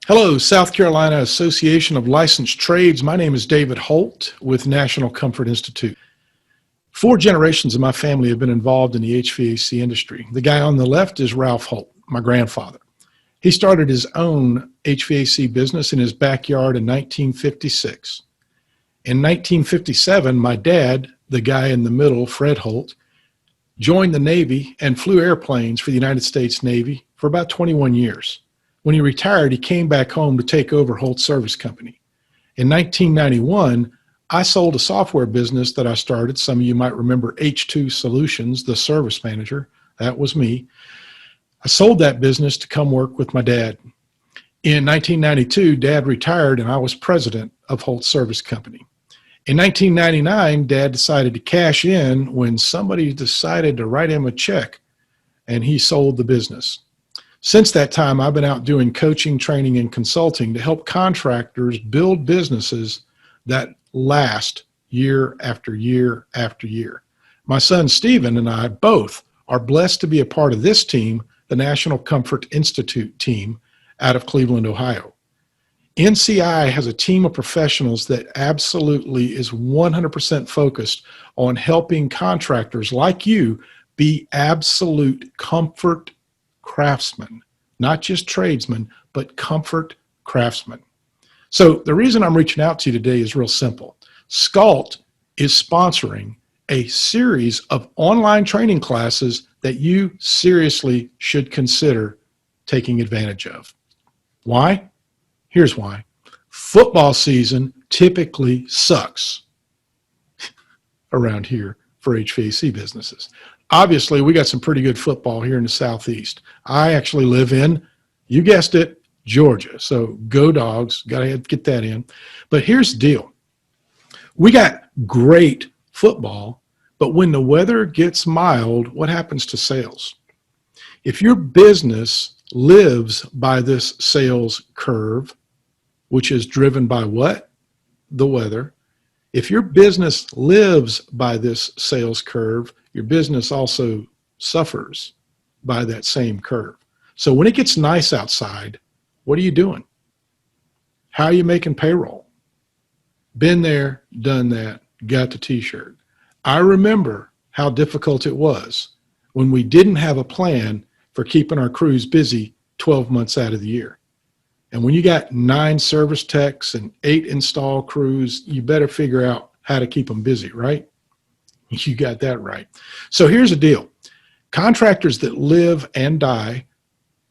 Hello, South Carolina Association of Licensed Trades. My name is David Holt with National Comfort Institute. 4 generations of my family have been involved in the HVAC industry. The guy on the left is Ralph Holt, my grandfather. He started his own HVAC business in his backyard in 1956. In 1957, my dad, the guy in the middle, Fred Holt, joined the Navy and flew airplanes for the United States Navy for about 21 years. When he retired, he came back home to take over Holt Service Company. In 1991, I sold a software business that I started. Some of you might remember H2 Solutions, the service manager. That was me. I sold that business to come work with my dad. In 1992, Dad retired and I was president of Holt Service Company. In 1999, Dad decided to cash in when somebody decided to write him a check, and he sold the business. Since that time, I've been out doing coaching, training, and consulting to help contractors build businesses that last year after year after year. My son Stephen and I both are blessed to be a part of this team, the National Comfort Institute team out of Cleveland, Ohio. NCI has a team of professionals that absolutely is 100% focused on helping contractors like you be absolute comfort craftsmen, not just tradesmen, but comfort craftsmen. So the reason I'm reaching out to you today is real simple. SCALT is sponsoring a series of online training classes that you seriously should consider taking advantage of. Why? Here's why. Football season typically sucks around here for HVAC businesses. Obviously, we got some pretty good football here in the Southeast. I actually live in, you guessed it, Georgia. So go Dogs, got to get that in. But here's the deal. We got great football, but when the weather gets mild, what happens to sales? If your business lives by this sales curve, which is driven by what? The weather. If your business lives by this sales curve, your business also suffers by that same curve. So when it gets nice outside, what are you doing? How are you making payroll? Been there, done that, got the t-shirt. I remember how difficult it was when we didn't have a plan for keeping our crews busy 12 months out of the year. And when you got 9 service techs and 8 install crews, you better figure out how to keep them busy, right? You got that right. So here's the deal. Contractors that live and die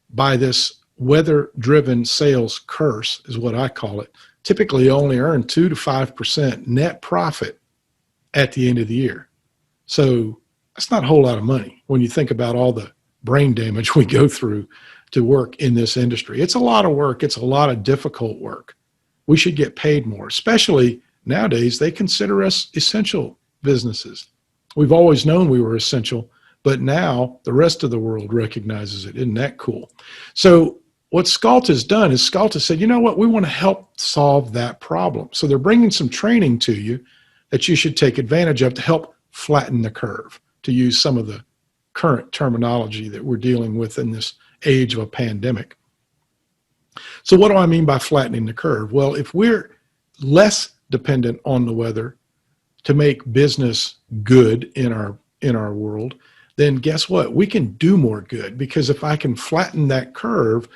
by this weather-driven sales curse, is what I call it, typically only earn 2 to 5% net profit at the end of the year. So that's not a whole lot of money when you think about all the brain damage we go through to work in this industry. It's a lot of work. It's a lot of difficult work. We should get paid more, especially nowadays. They consider us essential businesses. We've always known we were essential, but now the rest of the world recognizes it. Isn't that cool? So what SCALT has done is SCALT has said, you know what, we want to help solve that problem. So they're bringing some training to you that you should take advantage of to help flatten the curve, to use some of the current terminology that we're dealing with in this age of a pandemic. So what do I mean by flattening the curve? Well, if we're less dependent on the weather to make business good in our world, then guess what? We can do more good, because if I can flatten that curve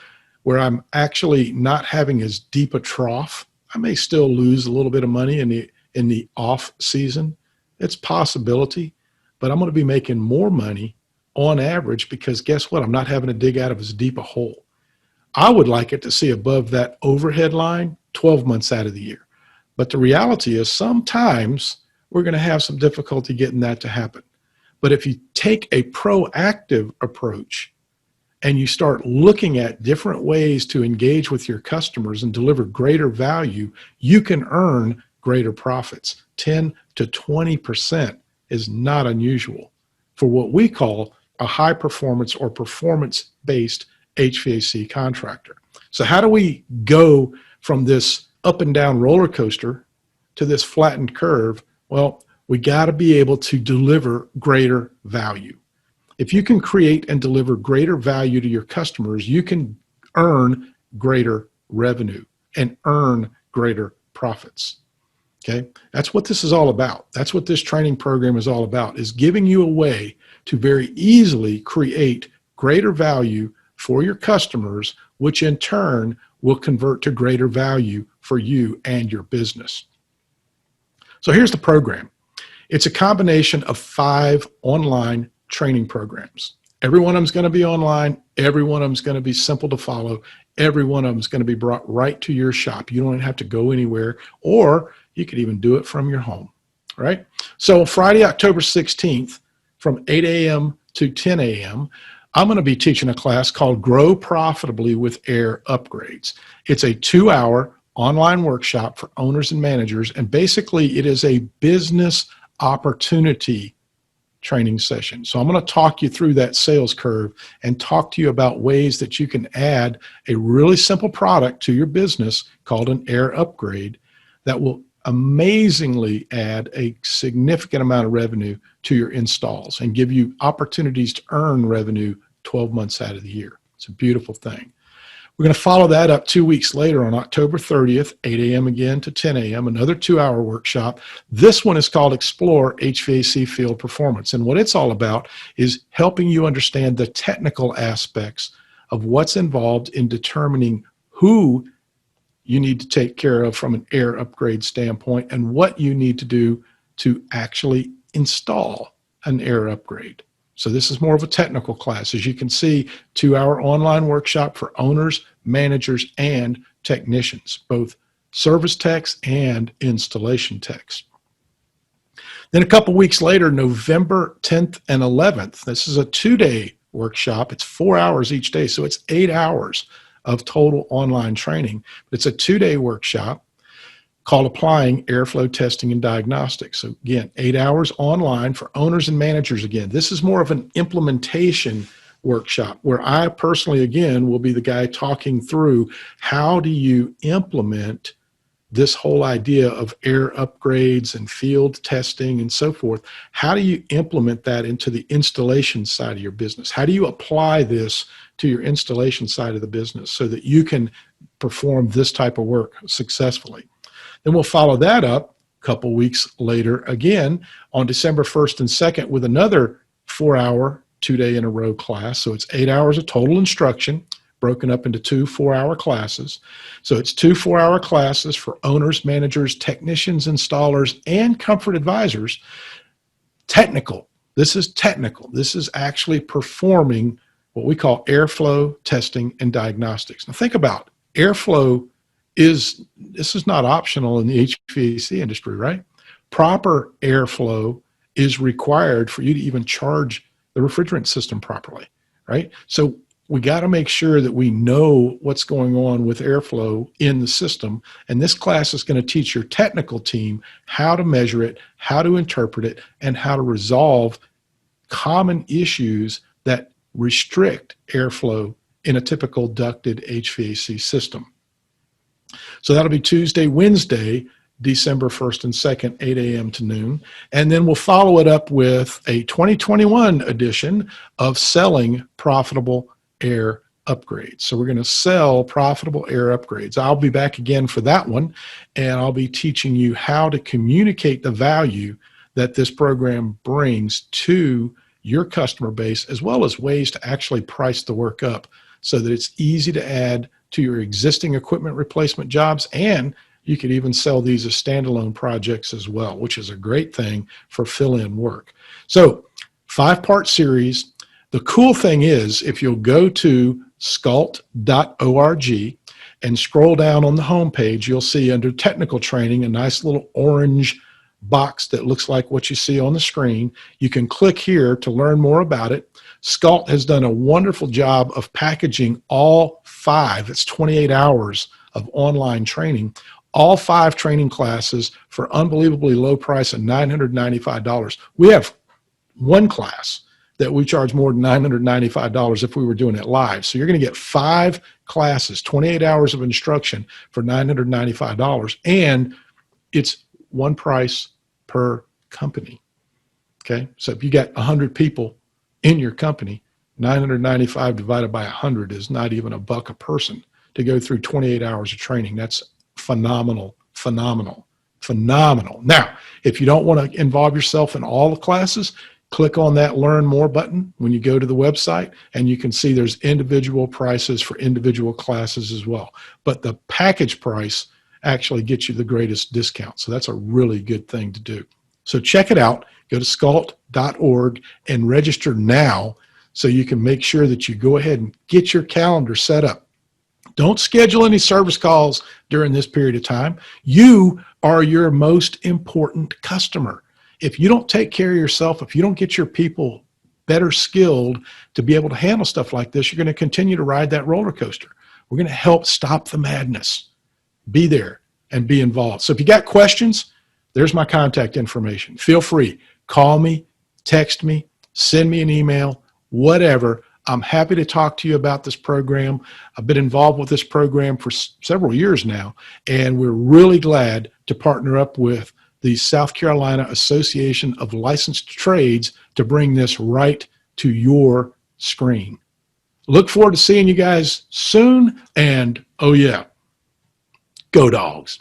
where I'm actually not having as deep a trough, I may still lose a little bit of money in the off season. It's a possibility, but I'm going to be making more money on average, because guess what? I'm not having to dig out of as deep a hole. I would like it to see above that overhead line 12 months out of the year. But the reality is sometimes we're going to have some difficulty getting that to happen. But if you take a proactive approach and you start looking at different ways to engage with your customers and deliver greater value, you can earn greater profits. 10 to 20% is not unusual for what we call a high performance or performance-based HVAC contractor. So how do we go from this up and down roller coaster to this flattened curve? Well, we got to be able to deliver greater value. If you can create and deliver greater value to your customers, you can earn greater revenue and earn greater profits. Okay, that's what this is all about. That's what this training program is all about, is giving you a way to very easily create greater value for your customers, which in turn will convert to greater value for you and your business. So here's the program. It's a combination of 5 online training programs. Every one of them is going to be online. Every one of them is going to be simple to follow. Every one of them is going to be brought right to your shop. You don't even have to go anywhere, or you could even do it from your home, right? So Friday, October 16th, from 8 a.m. to 10 a.m., I'm going to be teaching a class called Grow Profitably with Air Upgrades. It's a 2-hour online workshop for owners and managers, and basically it is a business opportunity training session. So I'm going to talk you through that sales curve and talk to you about ways that you can add a really simple product to your business called an air upgrade that will amazingly add a significant amount of revenue to your installs and give you opportunities to earn revenue 12 months out of the year. It's a beautiful thing. We're going to follow that up 2 weeks later on October 30th, 8 a.m. again to 10 a.m., another 2-hour workshop. This one is called Explore HVAC Field Performance. And what it's all about is helping you understand the technical aspects of what's involved in determining who you need to take care of from an air upgrade standpoint and what you need to do to actually install an air upgrade. So this is more of a technical class. As you can see, 2-hour online workshop for owners, managers, and technicians, both service techs and installation techs. Then a couple weeks later, November 10th and 11th, this is a 2-day workshop. It's 4 hours each day, so it's 8 hours of total online training. It's a 2-day workshop called Applying Airflow Testing and Diagnostics. So again, 8 hours online for owners and managers. Again, this is more of an implementation workshop where I personally, again, will be the guy talking through how do you implement this whole idea of air upgrades and field testing and so forth. How do you implement that into the installation side of your business? How do you apply this to your installation side of the business so that you can perform this type of work successfully? Then we'll follow that up a couple weeks later again on December 1st and 2nd with another 4-hour, 2-day in a row class. So it's 8 hours of total instruction broken up into 2 4-hour classes. So it's 2 4-hour classes for owners, managers, technicians, installers, and comfort advisors. Technical. This is technical. This is actually performing what we call airflow testing and diagnostics. Now think about it. Airflow this is not optional in the HVAC industry, right? Proper airflow is required for you to even charge the refrigerant system properly, right? So we got to make sure that we know what's going on with airflow in the system. And this class is going to teach your technical team how to measure it, how to interpret it, and how to resolve common issues that restrict airflow in a typical ducted HVAC system. So that'll be Tuesday, Wednesday, December 1st and 2nd, 8 a.m. to noon. And then we'll follow it up with a 2021 edition of Selling Profitable Air Upgrades. So we're going to sell profitable air upgrades. I'll be back again for that one, and I'll be teaching you how to communicate the value that this program brings to your customer base, as well as ways to actually price the work up so that it's easy to add to your existing equipment replacement jobs, and you could even sell these as standalone projects as well, which is a great thing for fill-in work. So 5-part series. The cool thing is, if you'll go to scalt.org and scroll down on the homepage, you'll see under technical training a nice little orange box that looks like what you see on the screen. You can click here to learn more about it. Scalt has done a wonderful job of packaging all 5, it's 28 hours of online training, all 5 training classes for unbelievably low price of $995. We have one class that we charge more than $995 if we were doing it live. So you're going to get 5 classes, 28 hours of instruction for $995, and it's one price per company. Okay, so if you got 100 people in your company, 995 divided by 100 is not even $1 a person to go through 28 hours of training. That's phenomenal, phenomenal, phenomenal. Now, if you don't want to involve yourself in all the classes, click on that Learn More button when you go to the website, and you can see there's individual prices for individual classes as well. But the package price actually gets you the greatest discount. So that's a really good thing to do. So check it out. Go to scalt.org and register now so you can make sure that you go ahead and get your calendar set up. Don't schedule any service calls during this period of time. You are your most important customer. If you don't take care of yourself, if you don't get your people better skilled to be able to handle stuff like this, you're going to continue to ride that roller coaster. We're going to help stop the madness. Be there and be involved. So if you got questions, there's my contact information. Feel free. Call me, text me, send me an email, whatever. I'm happy to talk to you about this program. I've been involved with this program for several years now, and we're really glad to partner up with the South Carolina Association of Licensed Trades to bring this right to your screen. Look forward to seeing you guys soon, and oh yeah, go Dogs.